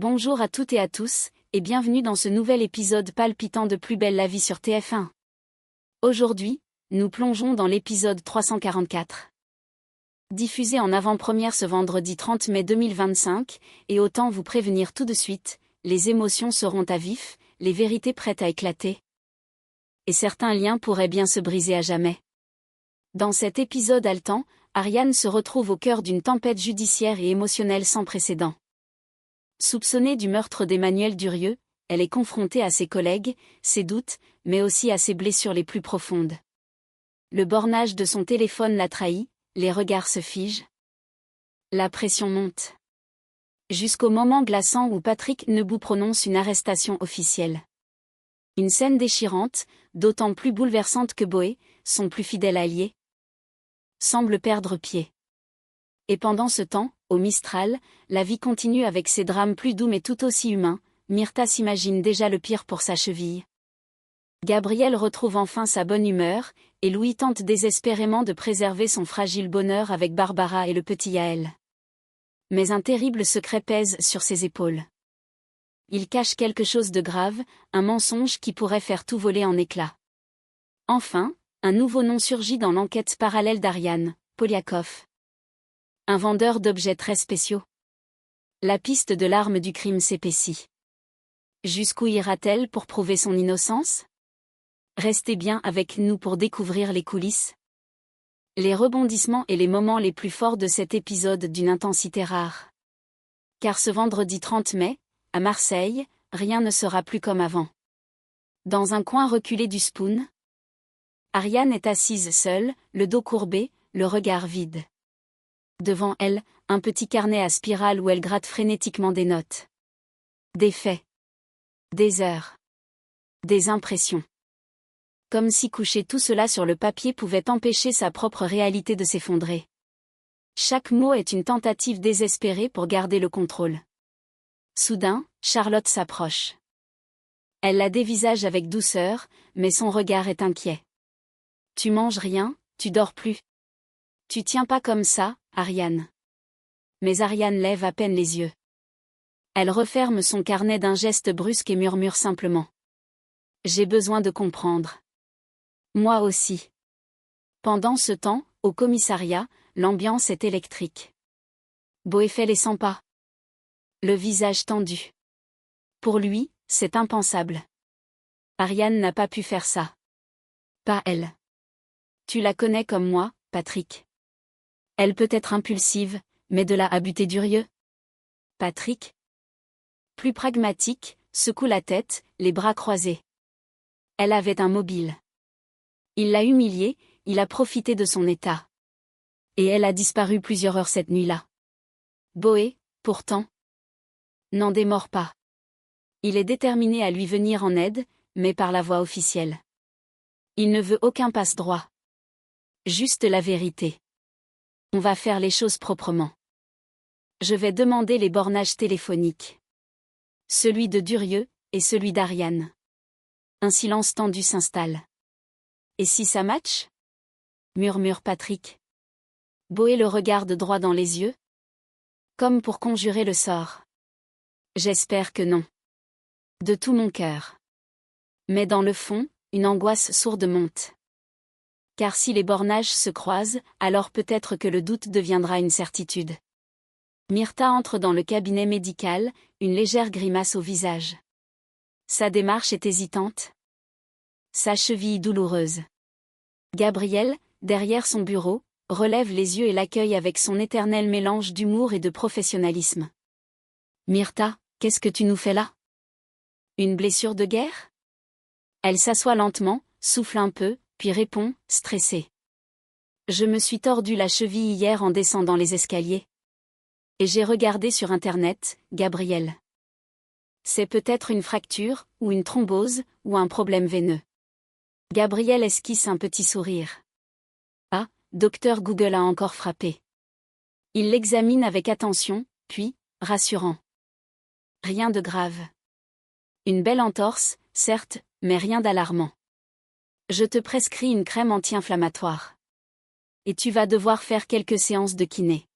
Bonjour à toutes et à tous, et bienvenue dans ce nouvel épisode palpitant de Plus belle la vie sur TF1. Aujourd'hui, nous plongeons dans l'épisode 344. Diffusé en avant-première ce vendredi 30 mai 2025, et autant vous prévenir tout de suite, les émotions seront à vif, les vérités prêtes à éclater. Et certains liens pourraient bien se briser à jamais. Dans cet épisode haletant, Ariane se retrouve au cœur d'une tempête judiciaire et émotionnelle sans précédent. Soupçonnée du meurtre d'Emmanuel Durieux, elle est confrontée à ses collègues, ses doutes, mais aussi à ses blessures les plus profondes. Le bornage de son téléphone l'a trahi, les regards se figent. La pression monte. Jusqu'au moment glaçant où Patrick Nebou prononce une arrestation officielle. Une scène déchirante, d'autant plus bouleversante que Boé, son plus fidèle allié, semble perdre pied. Et pendant ce temps, au Mistral, la vie continue avec ses drames plus doux mais tout aussi humains. Myrtha s'imagine déjà le pire pour sa cheville. Gabriel retrouve enfin sa bonne humeur, et Louis tente désespérément de préserver son fragile bonheur avec Barbara et le petit Yaël. Mais un terrible secret pèse sur ses épaules. Il cache quelque chose de grave, un mensonge qui pourrait faire tout voler en éclats. Enfin, un nouveau nom surgit dans l'enquête parallèle d'Ariane, Poliakoff. Un vendeur d'objets très spéciaux. La piste de l'arme du crime s'épaissit. Jusqu'où ira-t-elle pour prouver son innocence? Restez bien avec nous pour découvrir les coulisses. Les rebondissements et les moments les plus forts de cet épisode d'une intensité rare. Car ce vendredi 30 mai, à Marseille, rien ne sera plus comme avant. Dans un coin reculé du Spoon, Ariane est assise seule, le dos courbé, le regard vide. Devant elle, un petit carnet à spirale où elle gratte frénétiquement des notes. Des faits. Des heures. Des impressions. Comme si coucher tout cela sur le papier pouvait empêcher sa propre réalité de s'effondrer. Chaque mot est une tentative désespérée pour garder le contrôle. Soudain, Charlotte s'approche. Elle la dévisage avec douceur, mais son regard est inquiet. Tu manges rien, tu dors plus. Tu tiens pas comme ça, Ariane. Mais Ariane lève à peine les yeux. Elle referme son carnet d'un geste brusque et murmure simplement. J'ai besoin de comprendre. Moi aussi. Pendant ce temps, au commissariat, l'ambiance est électrique. Boé fait les 100 pas. Le visage tendu. Pour lui, c'est impensable. Ariane n'a pas pu faire ça. Pas elle. Tu la connais comme moi, Patrick. Elle peut être impulsive, mais de là à buter Durieux. Patrick, plus pragmatique, secoue la tête, les bras croisés. Elle avait un mobile. Il l'a humiliée, il a profité de son état. Et elle a disparu plusieurs heures cette nuit-là. Boé, pourtant, n'en démord pas. Il est déterminé à lui venir en aide, mais par la voie officielle. Il ne veut aucun passe-droit. Juste la vérité. On va faire les choses proprement. Je vais demander les bornages téléphoniques. Celui de Durieux, et celui d'Ariane. Un silence tendu s'installe. Et si ça match? Murmure Patrick. Boé le regarde droit dans les yeux. Comme pour conjurer le sort. J'espère que non. De tout mon cœur. Mais dans le fond, une angoisse sourde monte. Car si les bornages se croisent, alors peut-être que le doute deviendra une certitude. Myrtha entre dans le cabinet médical, une légère grimace au visage. Sa démarche est hésitante. Sa cheville douloureuse. Gabriel, derrière son bureau, relève les yeux et l'accueille avec son éternel mélange d'humour et de professionnalisme. Myrtha, qu'est-ce que tu nous fais là? Une blessure de guerre? Elle s'assoit lentement, souffle un peu, puis répond, stressée. Je me suis tordu la cheville hier en descendant les escaliers. Et j'ai regardé sur Internet, Gabriel. C'est peut-être une fracture, ou une thrombose, ou un problème veineux. Gabriel esquisse un petit sourire. Ah, docteur Google a encore frappé. Il l'examine avec attention, puis, rassurant. Rien de grave. Une belle entorse, certes, mais rien d'alarmant. Je te prescris une crème anti-inflammatoire. Et tu vas devoir faire quelques séances de kiné.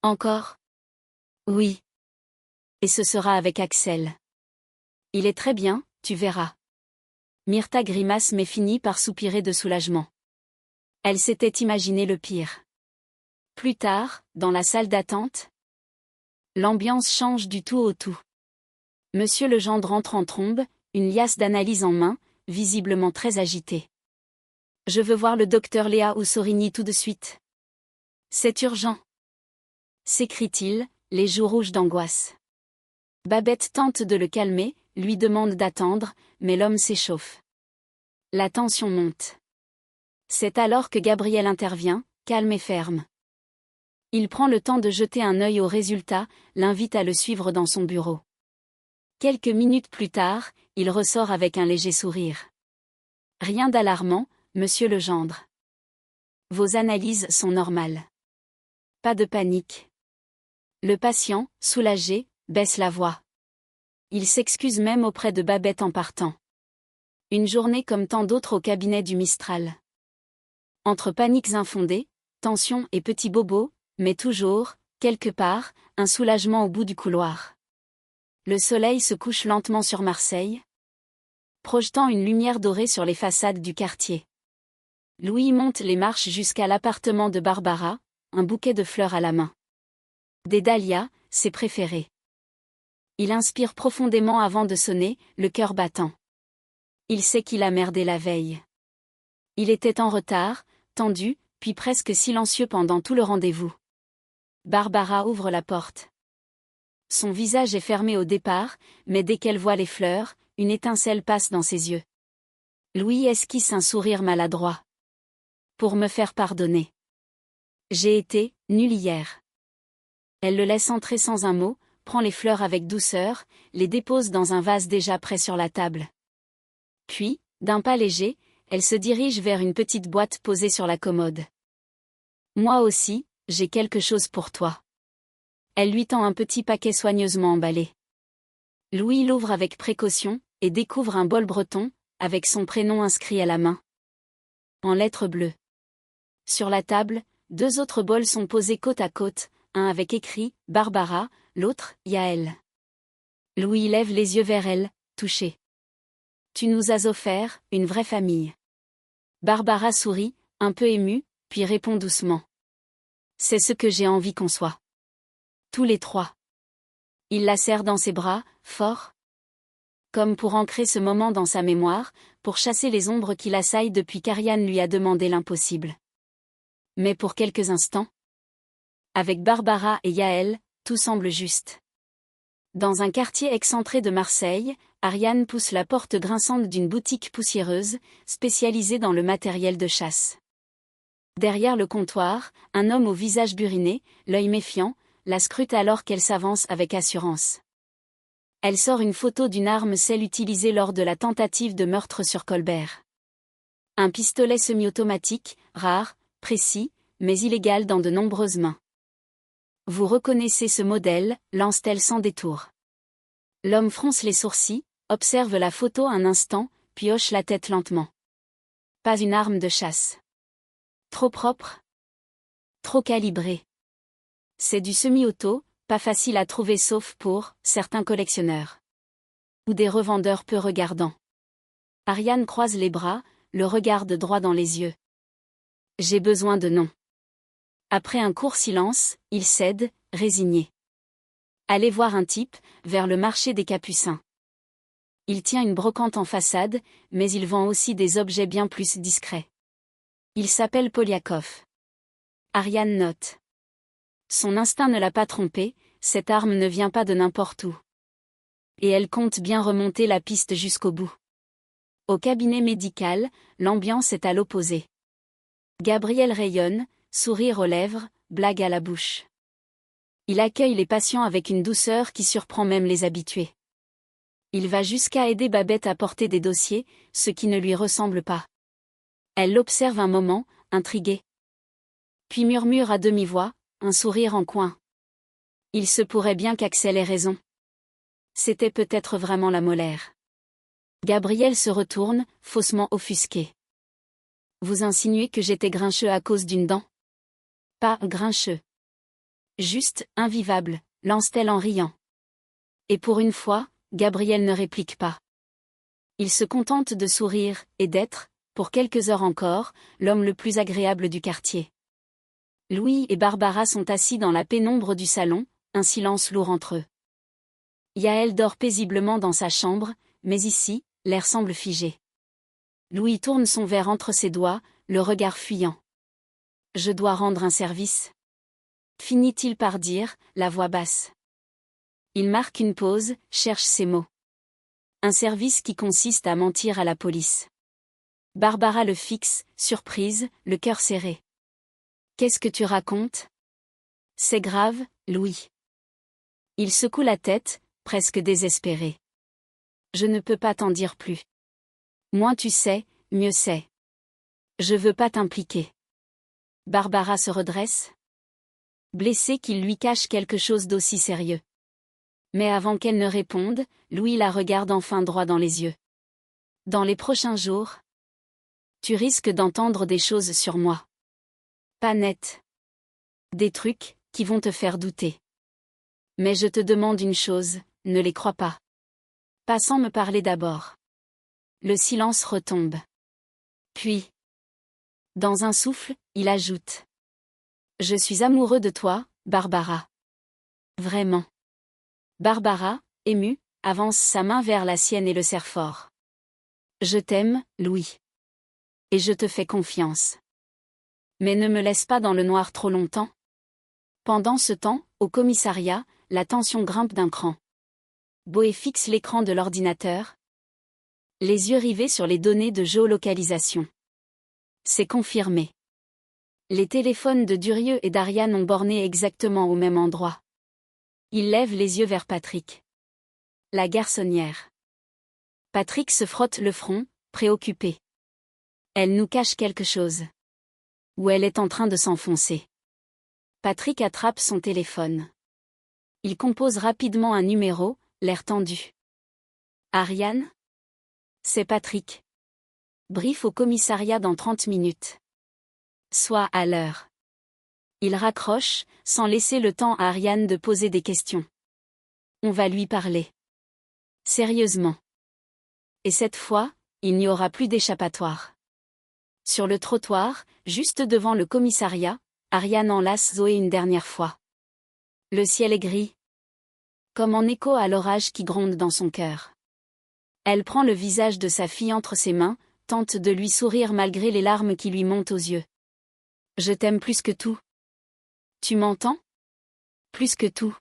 Encore? Oui. Et ce sera avec Axel. Il est très bien, tu verras. Myrtha grimace mais finit par soupirer de soulagement. Elle s'était imaginé le pire. Plus tard, dans la salle d'attente, l'ambiance change du tout au tout. Monsieur Legendre entre en trombe, une liasse d'analyse en main, visiblement très agité. Je veux voir le docteur Léa Oussorigny tout de suite. C'est urgent. S'écrie-t-il, les joues rouges d'angoisse. Babette tente de le calmer, lui demande d'attendre, mais l'homme s'échauffe. La tension monte. C'est alors que Gabriel intervient, calme et ferme. Il prend le temps de jeter un œil aux résultats, l'invite à le suivre dans son bureau. Quelques minutes plus tard, il ressort avec un léger sourire. Rien d'alarmant, monsieur Legendre. Vos analyses sont normales. Pas de panique. Le patient, soulagé, baisse la voix. Il s'excuse même auprès de Babette en partant. Une journée comme tant d'autres au cabinet du Mistral. Entre paniques infondées, tensions et petits bobos, mais toujours, quelque part, un soulagement au bout du couloir. Le soleil se couche lentement sur Marseille, projetant une lumière dorée sur les façades du quartier. Louis monte les marches jusqu'à l'appartement de Barbara, un bouquet de fleurs à la main. Des dahlias, ses préférés. Il inspire profondément avant de sonner, le cœur battant. Il sait qu'il a merdé la veille. Il était en retard, tendu, puis presque silencieux pendant tout le rendez-vous. Barbara ouvre la porte. Son visage est fermé au départ, mais dès qu'elle voit les fleurs, une étincelle passe dans ses yeux. Louis esquisse un sourire maladroit. Pour me faire pardonner. J'ai été nul hier. Elle le laisse entrer sans un mot, prend les fleurs avec douceur, les dépose dans un vase déjà prêt sur la table. Puis, d'un pas léger, elle se dirige vers une petite boîte posée sur la commode. Moi aussi, j'ai quelque chose pour toi. Elle lui tend un petit paquet soigneusement emballé. Louis l'ouvre avec précaution, et découvre un bol breton, avec son prénom inscrit à la main. En lettres bleues. Sur la table, 2 autres bols sont posés côte à côte, un avec écrit « Barbara », l'autre « Yaël ». Louis lève les yeux vers elle, touché. « Tu nous as offert une vraie famille. » Barbara sourit, un peu émue, puis répond doucement. « C'est ce que j'ai envie qu'on soit. » Tous les 3. Il la serre dans ses bras, fort. Comme pour ancrer ce moment dans sa mémoire, pour chasser les ombres qui l'assaillent depuis qu'Ariane lui a demandé l'impossible. Mais pour quelques instants. Avec Barbara et Yaël, tout semble juste. Dans un quartier excentré de Marseille, Ariane pousse la porte grinçante d'une boutique poussiéreuse, spécialisée dans le matériel de chasse. Derrière le comptoir, un homme au visage buriné, l'œil méfiant, la scrute alors qu'elle s'avance avec assurance. Elle sort une photo d'une arme, celle utilisée lors de la tentative de meurtre sur Colbert. Un pistolet semi-automatique, rare, précis, mais illégal dans de nombreuses mains. Vous reconnaissez ce modèle, lance-t-elle sans détour. L'homme fronce les sourcils, observe la photo un instant, puis hoche la tête lentement. Pas une arme de chasse. Trop propre. Trop calibrée. C'est du semi-auto, pas facile à trouver sauf pour certains collectionneurs. Ou des revendeurs peu regardants. Ariane croise les bras, le regarde droit dans les yeux. J'ai besoin de noms. Après un court silence, il cède, résigné. Allez voir un type, vers le marché des Capucins. Il tient une brocante en façade, mais il vend aussi des objets bien plus discrets. Il s'appelle Poliakov. Ariane note. Son instinct ne l'a pas trompé, cette arme ne vient pas de n'importe où. Et elle compte bien remonter la piste jusqu'au bout. Au cabinet médical, l'ambiance est à l'opposé. Gabriel rayonne, sourire aux lèvres, blague à la bouche. Il accueille les patients avec une douceur qui surprend même les habitués. Il va jusqu'à aider Babette à porter des dossiers, ce qui ne lui ressemble pas. Elle l'observe un moment, intriguée. Puis murmure à demi-voix, un sourire en coin. Il se pourrait bien qu'Axel ait raison. C'était peut-être vraiment la molaire. Gabriel se retourne, faussement offusqué. Vous insinuez que j'étais grincheux à cause d'une dent? Pas grincheux. Juste, invivable, lance-t-elle en riant. Et pour une fois, Gabriel ne réplique pas. Il se contente de sourire, et d'être, pour quelques heures encore, l'homme le plus agréable du quartier. Louis et Barbara sont assis dans la pénombre du salon, un silence lourd entre eux. Yaël dort paisiblement dans sa chambre, mais ici, l'air semble figé. Louis tourne son verre entre ses doigts, le regard fuyant. « Je dois rendre un service ?» finit-il par dire, la voix basse. Il marque une pause, cherche ses mots. Un service qui consiste à mentir à la police. Barbara le fixe, surprise, le cœur serré. « Qu'est-ce que tu racontes ? » « C'est grave, Louis. » Il secoue la tête, presque désespéré. « Je ne peux pas t'en dire plus. Moins tu sais, mieux c'est. Je veux pas t'impliquer. » Barbara se redresse. Blessée qu'il lui cache quelque chose d'aussi sérieux. Mais avant qu'elle ne réponde, Louis la regarde enfin droit dans les yeux. « Dans les prochains jours, tu risques d'entendre des choses sur moi. Pas nettes. Des trucs qui vont te faire douter. Mais je te demande une chose, ne les crois pas. Pas sans me parler d'abord. » Le silence retombe. Puis, dans un souffle, il ajoute. « Je suis amoureux de toi, Barbara. Vraiment. » Barbara, émue, avance sa main vers la sienne et le serre fort. « Je t'aime, Louis. Et je te fais confiance. Mais ne me laisse pas dans le noir trop longtemps. » Pendant ce temps, au commissariat, la tension grimpe d'un cran. Boé fixe l'écran de l'ordinateur. Les yeux rivés sur les données de géolocalisation. C'est confirmé. Les téléphones de Durieux et d'Ariane ont borné exactement au même endroit. Il lève les yeux vers Patrick. La garçonnière. Patrick se frotte le front, préoccupé. Elle nous cache quelque chose. Ou elle est en train de s'enfoncer. Patrick attrape son téléphone. Il compose rapidement un numéro, l'air tendu. Ariane ? C'est Patrick. Brief au commissariat dans 30 minutes. Soit à l'heure. Il raccroche, sans laisser le temps à Ariane de poser des questions. On va lui parler. Sérieusement. Et cette fois, il n'y aura plus d'échappatoire. Sur le trottoir, juste devant le commissariat, Ariane enlace Zoé une dernière fois. Le ciel est gris. Comme en écho à l'orage qui gronde dans son cœur. Elle prend le visage de sa fille entre ses mains, tente de lui sourire malgré les larmes qui lui montent aux yeux. « Je t'aime plus que tout. Tu m'entends ? Plus que tout. »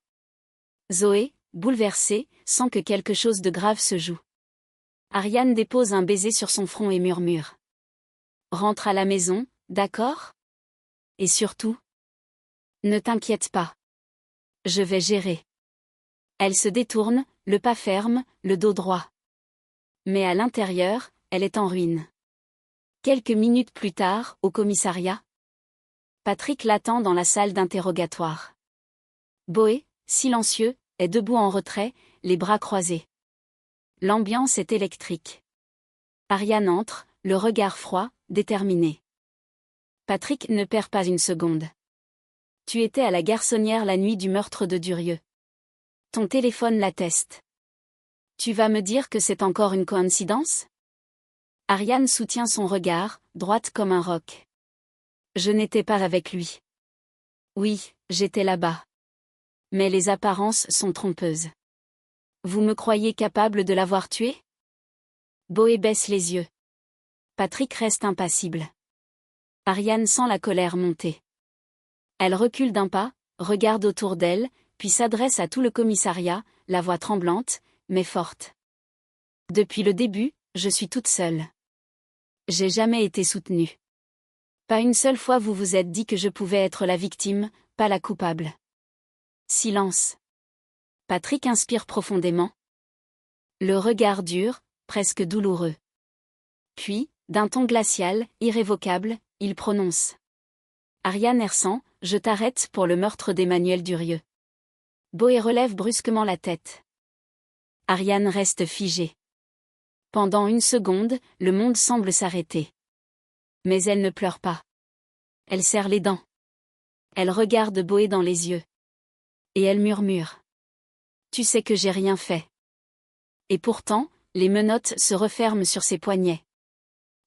Zoé, bouleversée, sent que quelque chose de grave se joue. Ariane dépose un baiser sur son front et murmure. « Rentre à la maison, d'accord ? Et surtout, ne t'inquiète pas. Je vais gérer. » Elle se détourne, le pas ferme, le dos droit. Mais à l'intérieur, elle est en ruine. Quelques minutes plus tard, au commissariat, Patrick l'attend dans la salle d'interrogatoire. Boé, silencieux, est debout en retrait, les bras croisés. L'ambiance est électrique. Ariane entre, le regard froid, déterminé. Patrick ne perd pas une seconde. Tu étais à la garçonnière la nuit du meurtre de Durieux. Ton téléphone l'atteste. Tu vas me dire que c'est encore une coïncidence ? Ariane soutient son regard, droite comme un roc. Je n'étais pas avec lui. Oui, j'étais là-bas. Mais les apparences sont trompeuses. Vous me croyez capable de l'avoir tué ? Boé baisse les yeux. Patrick reste impassible. Ariane sent la colère monter. Elle recule d'un pas, regarde autour d'elle, puis s'adresse à tout le commissariat, la voix tremblante, mais forte. Depuis le début, je suis toute seule. J'ai jamais été soutenue. Pas une seule fois vous vous êtes dit que je pouvais être la victime, pas la coupable. Silence. Patrick inspire profondément. Le regard dur, presque douloureux. Puis, d'un ton glacial, irrévocable, il prononce. Ariane Hersan, je t'arrête pour le meurtre d'Emmanuel Durieux. Boé relève brusquement la tête. Ariane reste figée. Pendant une seconde, le monde semble s'arrêter. Mais elle ne pleure pas. Elle serre les dents. Elle regarde Boé dans les yeux. Et elle murmure. tu sais que j'ai rien fait. Et pourtant, les menottes se referment sur ses poignets.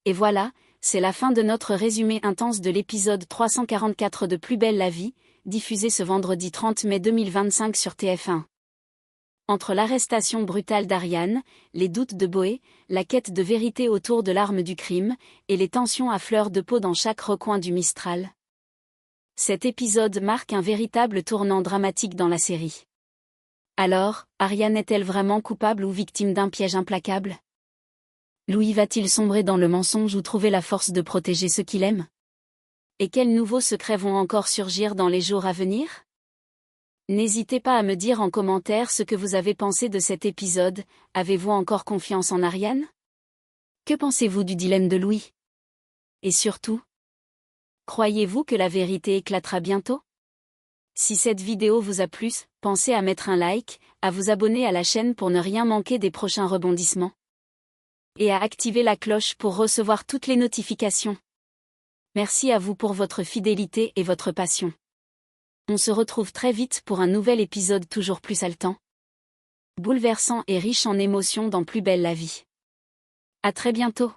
Et voilà, c'est la fin de notre résumé intense de l'épisode 344 de Plus belle la vie, diffusé ce vendredi 30 mai 2025 sur TF1. Entre l'arrestation brutale d'Ariane, les doutes de Boé, la quête de vérité autour de l'arme du crime, et les tensions à fleur de peau dans chaque recoin du Mistral. Cet épisode marque un véritable tournant dramatique dans la série. Alors, Ariane est-elle vraiment coupable ou victime d'un piège implacable? Louis va-t-il sombrer dans le mensonge ou trouver la force de protéger ceux qu'il aime? Et quels nouveaux secrets vont encore surgir dans les jours à venir? N'hésitez pas à me dire en commentaire ce que vous avez pensé de cet épisode. Avez-vous encore confiance en Ariane? Que pensez-vous du dilemme de Louis? Et surtout, croyez-vous que la vérité éclatera bientôt? Si cette vidéo vous a plu, pensez à mettre un like, à vous abonner à la chaîne pour ne rien manquer des prochains rebondissements. Et à activer la cloche pour recevoir toutes les notifications. Merci à vous pour votre fidélité et votre passion. On se retrouve très vite pour un nouvel épisode toujours plus haletant, bouleversant et riche en émotions dans Plus belle la vie. À très bientôt.